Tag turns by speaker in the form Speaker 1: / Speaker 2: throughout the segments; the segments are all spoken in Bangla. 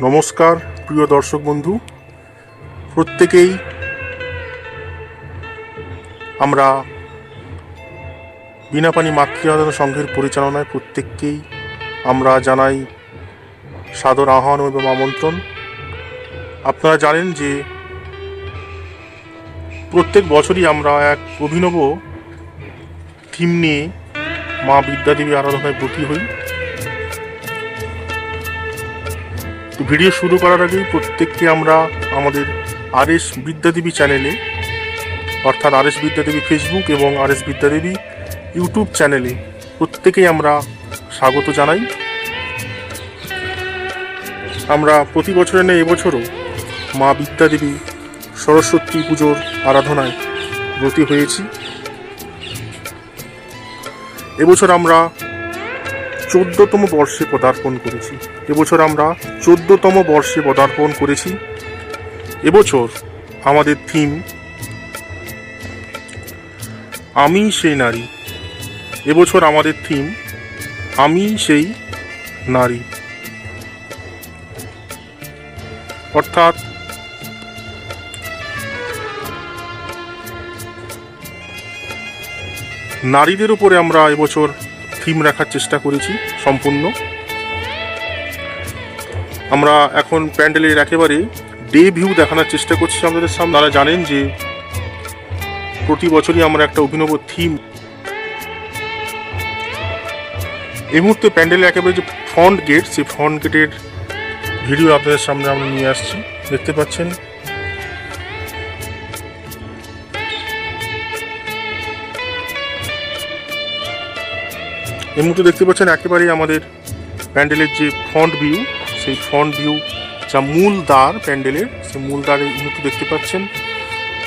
Speaker 1: নমস্কার প্রিয় দর্শক বন্ধু, প্রত্যেকেই আমরা বিনাপানি মাতৃআরাধনা সংঘের পরিচালনায় প্রত্যেককেই আমরা জানাই সাদর আহ্বান এবং আমন্ত্রণ। আপনারা জানেন যে প্রত্যেক বছরই আমরা এক অভিনব থিম নিয়ে মা বিদ্যাদেবী আরাধনায় ব্রতী হই। ভিডিও শুরু করার আগেই প্রত্যেককে আমরা আমাদের RS বিদ্যাদেবী চ্যানেলে, অর্থাৎ RS বিদ্যাদেবী ফেসবুক এবং RS বিদ্যাদেবী ইউটিউব চ্যানেলে প্রত্যেকেই আমরা স্বাগত জানাই। আমরা প্রতি বছরের ন্যায় এবছরও মা বিদ্যাদেবী সরস্বতী পুজোর আরাধনায় ব্রতী হয়েছি। এবছর আমরা 14তম বর্ষে পদার্পণ করেছি। এবছর আমাদের থিম আমি সেই নারী। অর্থাৎ নারীদের উপরে আমরা এবছর থিম রাখার চেষ্টা করেছি সম্পূর্ণ। আমরা এখন প্যান্ডেলের একেবারে ডে ভিউ দেখানোর চেষ্টা করছি আপনাদের সামনে। আপনারা জানেন যে প্রতি বছরই আমরা একটা অভিনব থিম। এই মুহূর্তে প্যান্ডেলের একেবারে যে ফ্রন্ট গেট, সেই ফ্রন্ট গেটের ভিডিও আপনাদের সামনে আমরা নিয়ে আসছি। দেখতে পাচ্ছেন এই মুহূর্তে একেবারেই আমাদের প্যান্ডেলের যে ফ্রন্ট ভিউ, সেই ফ্রন্ট ভিউ যা মূল দ্বার প্যান্ডেলের, সেই মূল দ্বার এই মুহূর্তে দেখতে পাচ্ছেন।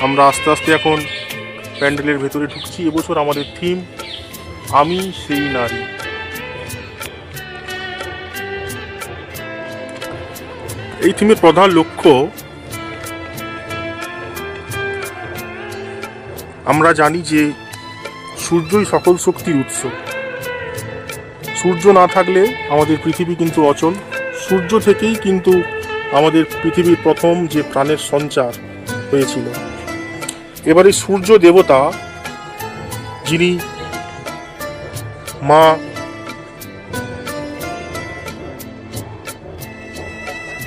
Speaker 1: আমরা আস্তে আস্তে এখন প্যান্ডেলের ভেতরে ঢুকছি। এবছর আমাদের থিম আমি সেই নারী। এই থিমের প্রধান লক্ষ্য, আমরা জানি যে সূর্যই সকল শক্তির উৎস। সূর্য না থাকলে আমাদের পৃথিবী কিন্তু অচল। সূর্য থেকেই কিন্তু আমাদের পৃথিবীর প্রথম যে প্রাণের সঞ্চার হয়েছিল। এবারে সূর্য দেবতা, যিনি মা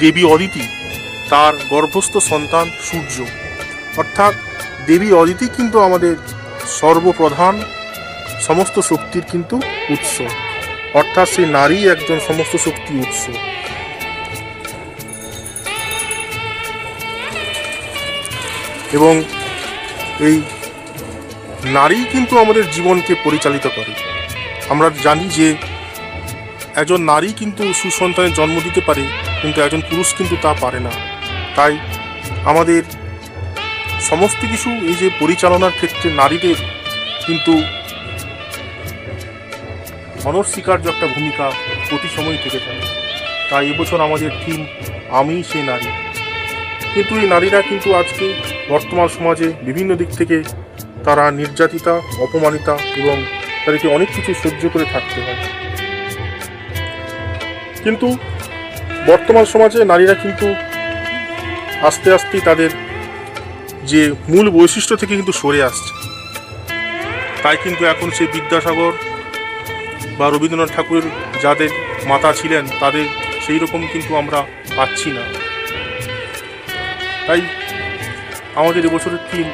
Speaker 1: দেবী অদিতি, তার গর্ভস্থ সন্তান সূর্য, অর্থাৎ দেবী অদিতি কিন্তু আমাদের সর্বপ্রধান সমস্ত শক্তির কিন্তু উৎস। অর্থাৎ সেই নারী একজন সমস্ত শক্তির উৎস। এবং এই নারী কিন্তু আমাদের জীবনকে পরিচালিত করে। আমরা জানি যে একজন নারী কিন্তু সুসন্তানের জন্ম দিতে পারে, কিন্তু একজন পুরুষ কিন্তু তা পারে না। তাই আমাদের সমস্ত কিছু এই যে পরিচালনার ক্ষেত্রে নারীদের কিন্তু অনস্বীকার্য একটা ভূমিকা প্রতি সময় থেকে থাকে। তাই এবছর আমাদের থিম আমি সেই নারী। কিন্তু এই নারীরা কিন্তু আজকে বর্তমান সমাজে বিভিন্ন দিক থেকে তারা নির্যাতিতা, অপমানিতা এবং তাদেরকে অনেক কিছু সহ্য করে থাকতে হয়। কিন্তু বর্তমান সমাজে নারীরা কিন্তু আস্তে আস্তে তাদের যে মূল বৈশিষ্ট্য থেকে কিন্তু সরে আসছে। তাই কিন্তু এখন সেই বিদ্যাসাগর বা রবীন্দ্রনাথ ঠাকুরের যাদের মাতা ছিলেন, তাদের সেই রকম কিন্তু আমরা পাচ্ছি না। তাই আমাদের এবছরের থিম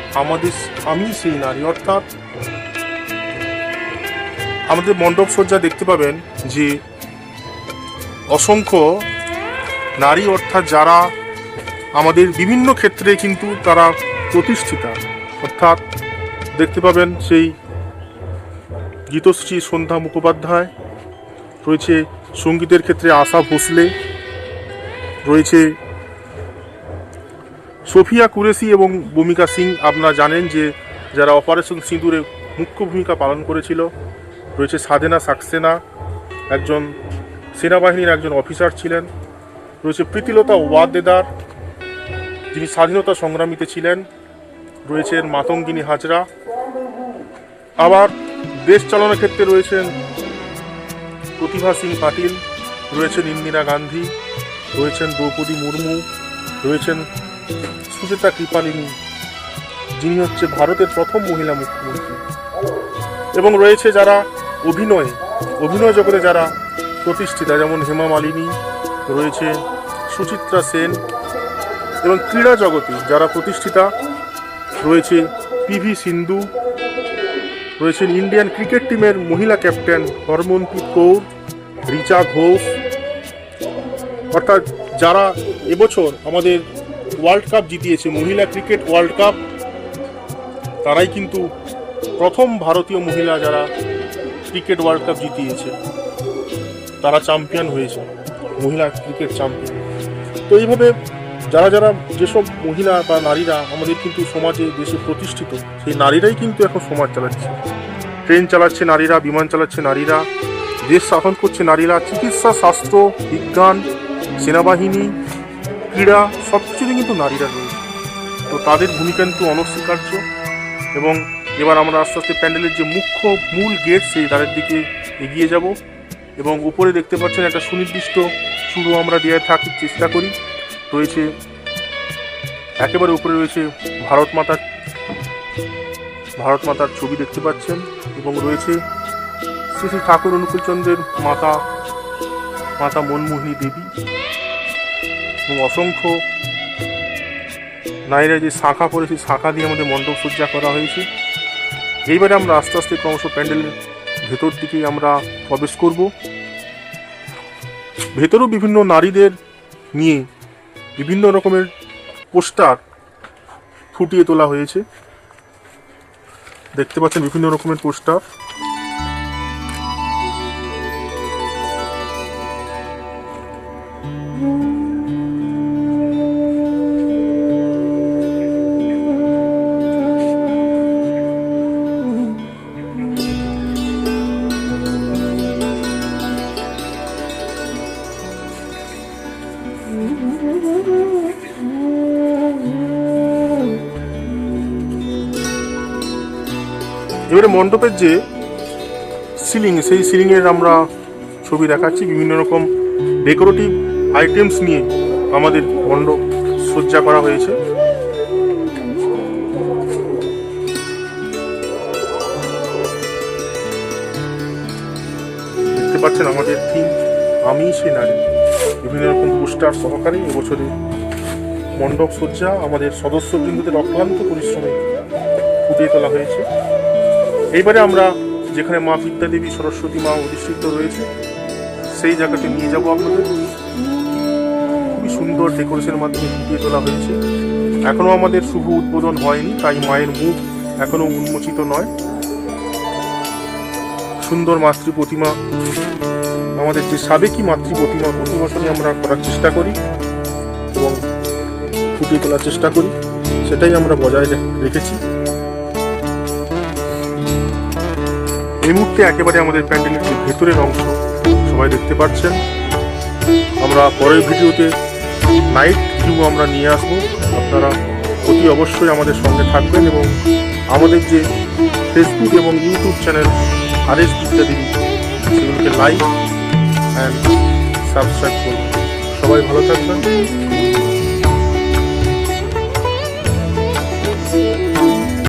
Speaker 1: আমি সেই নারী। অর্থাৎ আমাদের মণ্ডপ সজ্জা দেখতে পাবেন যে অসংখ্য নারী, অর্থাৎ যারা আমাদের বিভিন্ন ক্ষেত্রে কিন্তু তারা প্রতিষ্ঠিতা। অর্থাৎ দেখতে পাবেন সেই গীতশ্রী সন্ধ্যা মুখোপাধ্যায় রয়েছে, সঙ্গীতের ক্ষেত্রে আশা ভোসলে রয়েছে, সোফিয়া কুরেশি এবং ভূমিকা সিং। আপনারা জানেন যে যারা অপারেশন সিঁদুরে মুখ্য ভূমিকা পালন করেছিল। রয়েছে সাধনা সাক্সেনা, একজন সেনাবাহিনীর একজন অফিসার ছিলেন। রয়েছে প্রীতিলতা ওয়াদ্দেদার, যিনি স্বাধীনতা সংগ্রামীতে ছিলেন। রয়েছেন মাতঙ্গিনী হাজরা। আবার দেশ চালানোর ক্ষেত্রে রয়েছেন প্রতিভা সিং পাটিল, রয়েছেন ইন্দিরা গান্ধী, রয়েছেন দ্রৌপদী মুর্মু, রয়েছেন সুচেতা কৃপালিনী, যিনি হচ্ছে ভারতের প্রথম মহিলা মুখ্যমন্ত্রী, এবং রয়েছে যারা অভিনয় জগতে যারা প্রতিষ্ঠিতা, যেমন হেমা মালিনী, রয়েছে সুচিত্রা সেন, এবং ক্রীড়া জগতে যারা প্রতিষ্ঠিতা রয়েছে পিভি সিন্ধু, রয়েছেন ইন্ডিয়ান ক্রিকেট টিমের মহিলা ক্যাপ্টেন হরমনপ্রীত কৌর, রিচা ঘোষ, অর্থাৎ যারা এবছর আমাদের ওয়ার্ল্ড কাপ জিতিয়েছে, মহিলা ক্রিকেট ওয়ার্ল্ড কাপ, তারাই কিন্তু প্রথম ভারতীয় মহিলা যারা ক্রিকেট ওয়ার্ল্ড কাপ জিতিয়েছে, তারা চ্যাম্পিয়ন হয়েছে, মহিলা ক্রিকেট চ্যাম্পিয়ন। তো এইভাবে যারা যারা যেসব মহিলা বা নারীরা আমাদের কিন্তু সমাজে দেশে প্রতিষ্ঠিত, সেই নারীরাই কিন্তু এখন সমাজ চালাচ্ছে। ট্রেন চালাচ্ছে নারীরা, বিমান চালাচ্ছে নারীরা, দেশ শাসন করছে নারীরা, চিকিৎসা, স্বাস্থ্য, বিজ্ঞান, সেনাবাহিনী, ক্রীড়া, সব কিছুতে কিন্তু নারীরা রয়েছে। তো তাদের ভূমিকা কিন্তু অনস্বীকার্য। এবং এবার আমরা আস্তে আস্তে প্যান্ডেলের যে মূল গেট, সেই দ্বারের দিকে এগিয়ে যাব, এবং উপরে দেখতে পাচ্ছেন একটা সুনির্দিষ্ট চূড়ো আমরা দেওয়ার থাকার চেষ্টা করি। রয়েছে একেবারে উপরে রয়েছে ভারত মাতার ছবি দেখতে পাচ্ছেন, এবং রয়েছে শ্রী শ্রী ঠাকুর অনুকূলচন্দ্রের মাতা মনমোহিনী দেবী, এবং অসংখ্য নারীরা যে শাঁখা পরে, সেই শাঁখা দিয়ে আমাদের মণ্ডপ সজ্জা করা হয়েছে। এইবারে আমরা আস্তে আস্তে ক্রমশ প্যান্ডেলের ভেতর দিকে আমরা প্রবেশ করব। ভেতরেও বিভিন্ন নারীদের নিয়ে বিভিন্ন রকমের পোস্টার ফুটিয়ে তোলা হয়েছে, দেখতে পাচ্ছেন বিভিন্ন রকমের পোস্টার। এবারে মণ্ডপের যে সিলিং, সেই সিলিংয়ের আমরা ছবি দেখাচ্ছি। বিভিন্ন রকম ডেকোরেটিভ আইটেমস নিয়ে আমাদের মণ্ডপ সজ্জা করা হয়েছে। দেখতে পাচ্ছেন আমাদের থিম আমি সে নারী, বিভিন্ন রকম পোস্টার সহকারে এবছরে মণ্ডপ সজ্জা আমাদের সদস্যবৃন্দদের অক্লান্ত পরিশ্রমে ফুটিয়ে তোলা হয়েছে। এইবারে আমরা যেখানে মা বিদ্যা দেবী সরস্বতী মা অধিষ্ঠিত রয়েছে, সেই জায়গাতে নিয়ে যাব আপনাদের। খুবই সুন্দর ডেকোরেশনের মাধ্যমে ফুটিয়ে তোলা হয়েছে। এখনও আমাদের শুভ উদ্বোধন হয়নি, তাই মায়ের মুখ এখনও উন্মোচিত নয়। সুন্দর মাতৃ প্রতিমা, আমাদের যে সাবেকি মাতৃ প্রতিমা প্রতি বছরই আমরা করার চেষ্টা করি এবং ফুটিয়ে তোলার চেষ্টা করি, সেটাই আমরা বজায় রেখেছি। এই মুহূর্তে একেবারে আমাদের প্যান্ডেলের যে ভেতরের অংশ সবাই দেখতে পাচ্ছেন। আমরা পরের ভিডিওতে নাইট ভিউ আমরা নিয়ে আসবো, আপনারা অতি অবশ্যই আমাদের সঙ্গে থাকবেন এবং আমাদের যে ফেসবুক এবং ইউটিউব চ্যানেল RS বিদ্যা দেবী, সেগুলোকে লাইক অ্যান্ড সাবস্ক্রাইব করুন। সবাই ভালো থাকবেন।